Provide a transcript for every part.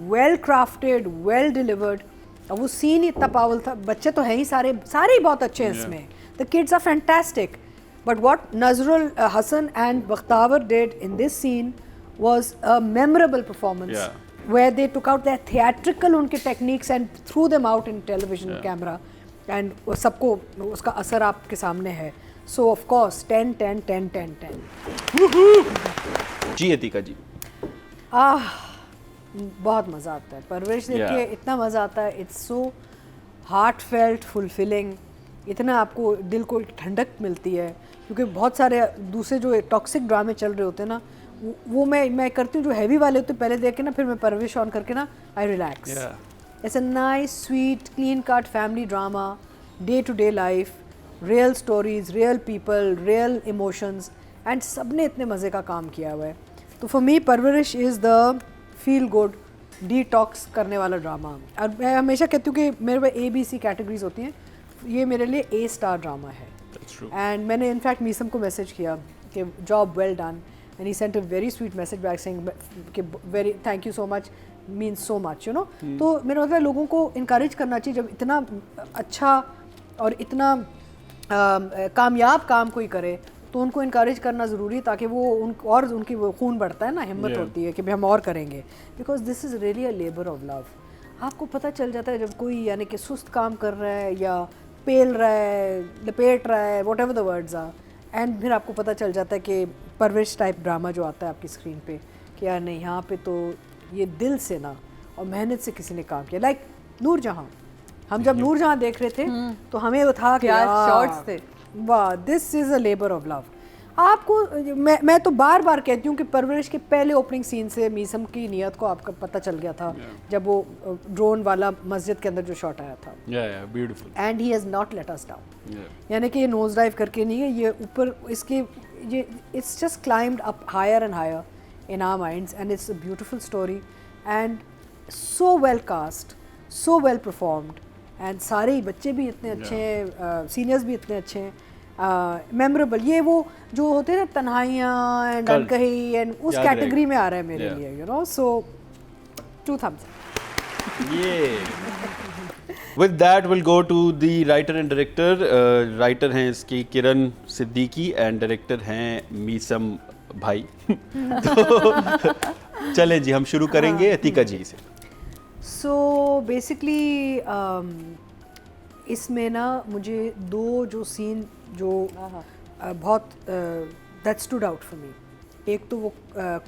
Well crafted, well delivered. और वो scene ही इतना पावरफुल था। बच्चे तो हैं ही सारे ही बहुत अच्छे हैं इसमें, the kids are fantastic. But what Nazrul Hasan and Bakhtawar did in this scene was a memorable performance, where they took out their theatrical उनके techniques and threw them out in television camera, and सबको उसका असर आपके सामने है। So of course 10 10 10 10 10। जी अतिका जी, बहुत मज़ा आता है परवरिश देख के, इतना मज़ा आता है। It's so heart felt, fulfilling, इतना आपको दिल को ठंडक मिलती है। क्योंकि बहुत सारे दूसरे जो टॉक्सिक ड्रामे चल रहे होते हैं ना, वो मैं करती हूँ जो हैवी वाले होते हैं, पहले देख के ना फिर मैं परवरिश ऑन करके ना I relax. It's a nice sweet clean cut family drama, day to day life, real stories, real people, real emotions, and सब ने इतने मज़े का काम किया हुआ है। तो फॉर मी परवरिश is the feel good detox करने वाला ड्रामा। और मैं हमेशा कहती हूँ कि मेरे पास ABC कैटेगरीज होती हैं, ये मेरे लिए A-स्टार ड्रामा है। एंड मैंने इनफैक्ट मीसम को मैसेज किया कि job well done, and he sent a very sweet message back saying कि very thank you so much, means so much, you know. तो मेरा मतलब लोगों को इनकरेज करना चाहिए, जब इतना अच्छा और इतना कामयाब काम कोई करे तो उनको इनकरेज करना ज़रूरी है, ताकि वो और उनकी वो खून बढ़ता है ना, हिम्मत होती है कि भाई हम और करेंगे। Because this is really a labour of love. आपको पता चल जाता है जब कोई यानी कि सुस्त काम कर रहा है या पेल रहा है, लपेट रहा है, whatever the words are, and फिर आपको पता चल जाता है कि परवरिश टाइप ड्रामा जो आता है आपकी स्क्रीन पे, कि यार नहीं, यहाँ पे तो ये दिल से ना और मेहनत से किसी ने काम किया। लाइक नूरजहाँ, हम जब नूरजहाँ देख रहे थे तो हमें वो था कि शॉट्स थे, वाह, this is a labour of love. आपको मैं तो बार बार कहती हूँ कि परवरिश के पहले ओपनिंग सीन से मीसम की नीयत को आपका पता चल गया था, जब वो ड्रोन वाला मस्जिद के अंदर जो शॉट आया था। Beautiful. And he has not let us down. यानी कि ये नोज डाइव करके नहीं है, ये ऊपर इसके ये it's just climbed up higher and higher in our minds, and it's a beautiful story and so well cast, so well performed, and सारे ही बच्चे भी इतने अच्छे हैं, सीनियर्स भी इतने अच्छे हैं, मेमोरेबल। ये वो जो होते हैं ना तन्हाइयाँ एंड अनकही एंड उस कैटेगरी में आ रहा है मेरे लिए, you know. So 2 thumbs up। With that will go to the writer and director. Writer हैं इसकी किरण सिद्दीकी एंड डायरेक्टर हैं मीसम भाई। तो चले जी, हम शुरू करेंगे अतिका जी से। सो बेसिकली इसमें ना मुझे 2 जो सीन जो बहुत that stood out for me. एक तो वो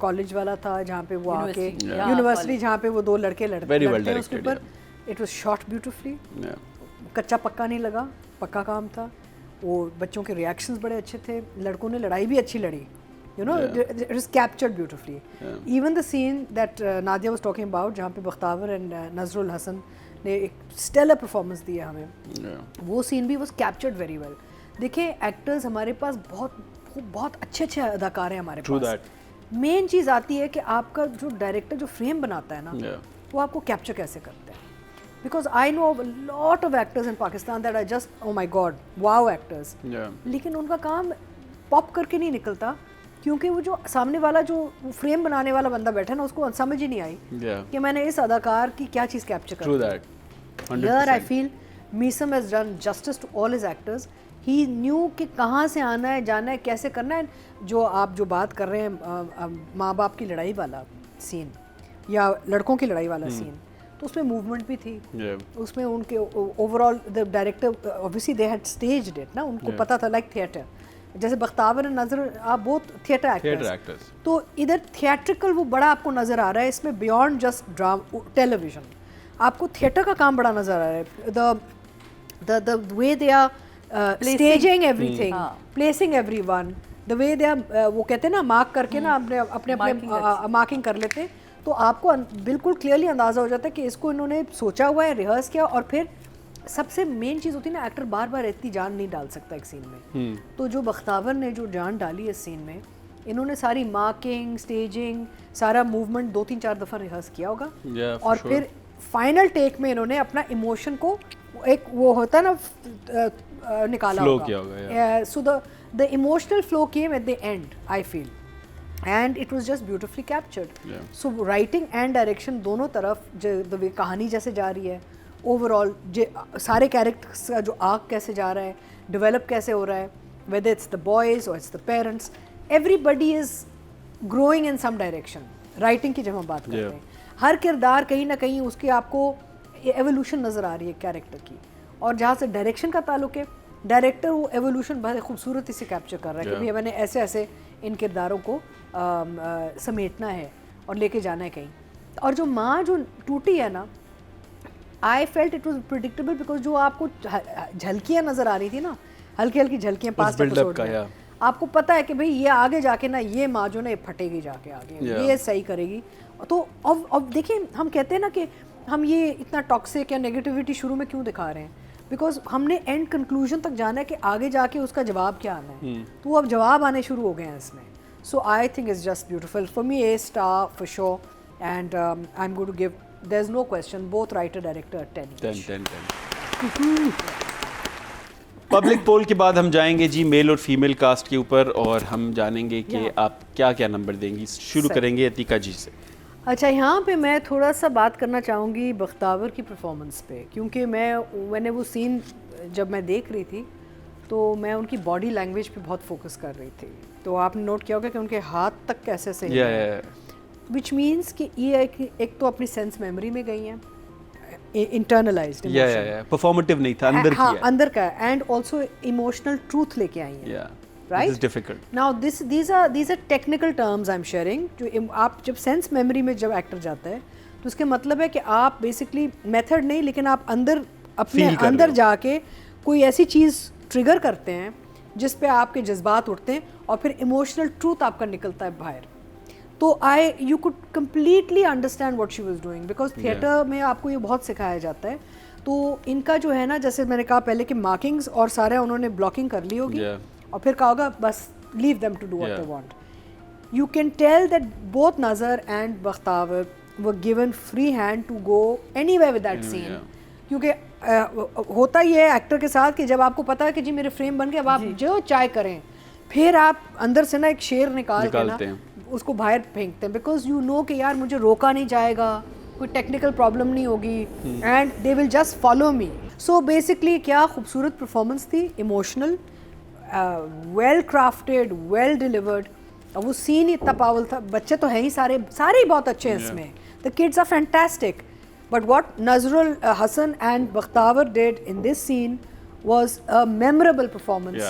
कॉलेज वाला था जहाँ पे वो आके यूनिवर्सिटी जहाँ पे वो 2 लड़के लड़ते हैं उसके ऊपर, इट वाज शॉट ब्यूटीफुली। कच्चा पक्का नहीं लगा, पक्का काम था। वो बच्चों के रिएक्शंस बड़े अच्छे थे, लड़कों ने लड़ाई भी अच्छी लड़ी, you know, it is captured beautifully. Even the scene that Nadia was talking about, जहाँ पे बख्तावर and नजरुल हसन ने एक स्टेलर परफॉर्मेंस दी है हमें, वो सीन भी was captured very well. देखिए एक्टर्स हमारे पास बहुत अच्छे अदाकार हैं हमारे पास। मेन चीज़ आती है कि आपका जो डायरेक्टर जो फ्रेम बनाता है ना, वो आपको कैप्चर कैसे करते हैं। Because I know a lot of actors in Pakistan that are just oh my god wow actors, लेकिन उनका काम पॉप करके नहीं निकलता, क्योंकि वो जो सामने वाला जो फ्रेम बनाने वाला बंदा बैठा है ना, उसको समझ ही नहीं आई कि मैंने इस अदाकार की क्या चीज़ कैप्चर करनी है। Here I feel Meesam has done justice to all his actors. He knew कि कहाँ से आना है, जाना है, कैसे करना है। जो आप जो बात कर रहे हैं माँ बाप की लड़ाई वाला सीन या लड़कों की लड़ाई वाला सीन, तो उसमें मूवमेंट भी थी, उसमें उनके overall the director obviously they had staged it ना, उनको पता था लाइक थिएटर, जैसे बख्तावर नजर आप बहुत थिएटर एक्टर्स, तो इधर थिएट्रिकल वो बड़ा आपको नज़र आ रहा है। इसमें बियॉन्ड जस्ट ड्रामा टेलीविजन आपको थिएटर का काम बड़ा नज़र आ रहा है। The way they are staging everything, placing everyone, the way they are वो कहते हैं ना मार्क करके ना अपने मार्किंग कर लेते हैं, तो आपको बिल्कुल क्लियरली अंदाज़ा हो जाता है कि इसको इन्होंने सोचा हुआ है, रिहर्स किया। और फिर सबसे मेन चीज़ होती है ना, एक्टर बार बार इतनी जान नहीं डाल सकता एक सीन में, तो जो बख्तावर ने जो जान डाली है इस सीन में, इन्होंने सारी मार्किंग, स्टेजिंग, सारा मूवमेंट 2-3-4 दफ़ा रिहर्स किया होगा, और फिर फाइनल टेक में इन्होंने अपना इमोशन को एक वो होता है ना निकाला होगा। So the emotional flow came at the and I feel, and it was just beautifully captured. Yeah. So writing and direction दोनों तरफ द वे कहानी जैसे जा रही है, ओवरऑल सारे कैरेक्टर्स का जो आर्क कैसे जा रहा है, डेवलप कैसे हो रहा है, वेदर इट्स द बॉयज़ और it's the parents, everybody is growing in some direction. Writing की जब हम बात करते Yeah. हैं, हर किरदार कहीं ना कहीं उसकी आपको एवोल्यूशन नज़र आ रही है कैरेक्टर की। और जहाँ से डायरेक्शन का ताल्लुक है, डायरेक्टर वो एवोल्यूशन बहुत खूबसूरती से कैप्चर कर रहा है कि Yeah. भैया मैंने ऐसे ऐसे इन किरदारों को समेटना है और लेके जाना है कहीं। और जो माँ जो टूटी है ना, I felt it was predictable, because जो आपको झलकियाँ नज़र आ रही थी ना, हल्की हल्की झलकियाँ पास build-up का, yeah. आपको पता है कि भाई ये आगे जाके ना ये माँ जो ना ये फटेगी जाके आगे, Yeah. ये सही करेगी। तो अब देखिए, हम कहते हैं ना कि हम ये इतना टॉक्सिक या नेगेटिविटी शुरू में क्यों दिखा रहे हैं, बिकॉज हमने एंड कंक्लूजन तक जाना है कि आगे जाके उसका जवाब क्या आना है। तो अब जवाब आने शुरू हो गए हैं इसमें। So I think it's just beautiful for me, A star for sure, and I am going to give, there is no question, both writer director 10 public poll के बाद हम जाएंगे जी मेल और फीमेल कास्ट के ऊपर, और हम जानेंगे कि Yeah. आप क्या क्या नंबर देंगी। शुरू सही। करेंगे अतीका जी से। अच्छा, यहाँ पे मैं थोड़ा सा बात करना चाहूँगी बख्तावर की परफॉर्मेंस पे, क्योंकि मैंने वो सीन जब मैं देख रही थी तो मैं उनकी बॉडी लैंग्वेज पे बहुत फोकस कर रही थी। तो आपने नोट किया होगा कि उनके हाथ तक कैसे से, विच मीन्स कि ये एक तो अपनी सेंस मेमोरी में गई हैं, इंटरनलाइज्ड परफॉर्मेटिव नहीं था, अंदर हाँ, किया। अंदर का, एंड ऑल्सो इमोशनल ट्रूथ लेके आई हैं। Right? Right? This is difficult. Now these are technical terms I'm sharing। जो आप जब सेंस मेमोरी में जब एक्टर जाता है तो उसके मतलब है कि आप बेसिकली मेथड नहीं, लेकिन आप अंदर अपने Feel कर अंदर रहे हो। जाके कोई ऐसी चीज़ ट्रिगर करते हैं जिस पे आपके जज्बात उठते हैं और फिर इमोशनल ट्रूथ आपका निकलता है बाहर। तो you could completely understand what she was doing, because theatre में आपको ये बहुत सिखाया जाता है। तो इनका जो है ना, जैसे मैंने कहा पहले कि मार्किंग्स और सारा उन्होंने ब्लॉकिंग कर ली होगी, Yeah. और फिर कहा होगा बस leave them to do what Yeah. They want. You can tell that both Nazar and Bakhtawar were given free hand to go anywhere with that scene. क्योंकि होता ही है एक्टर के साथ कि जब आपको पता है कि जी मेरे फ्रेम बन गए, अब आप जो चाहे करें, फिर आप अंदर से ना एक शेर निकालते हैं, उसको बाहर फेंकते हैं, बिकॉज यू नो कि यार मुझे रोका नहीं जाएगा, कोई टेक्निकल प्रॉब्लम नहीं होगी, and they will just follow me. So basically क्या खूबसूरत परफॉर्मेंस थी, emotional, well crafted, well delivered. और वो सीन ही इतना पावरफुल था। बच्चे तो हैं ही सारे ही बहुत अच्छे हैं इसमें, the kids are fantastic, but what Nazrul Hasan and Bakhtawar did in this scene was a memorable performance,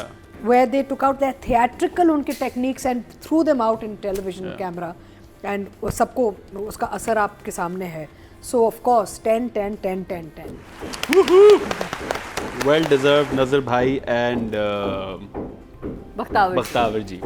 where they took out their theatrical उनके techniques and threw them out in television camera, and वो सबको उसका असर आपके सामने है। So of course 10 10 10 10 10 Well deserved, नजर भाई एंड बख्तावर बख्तावर जी।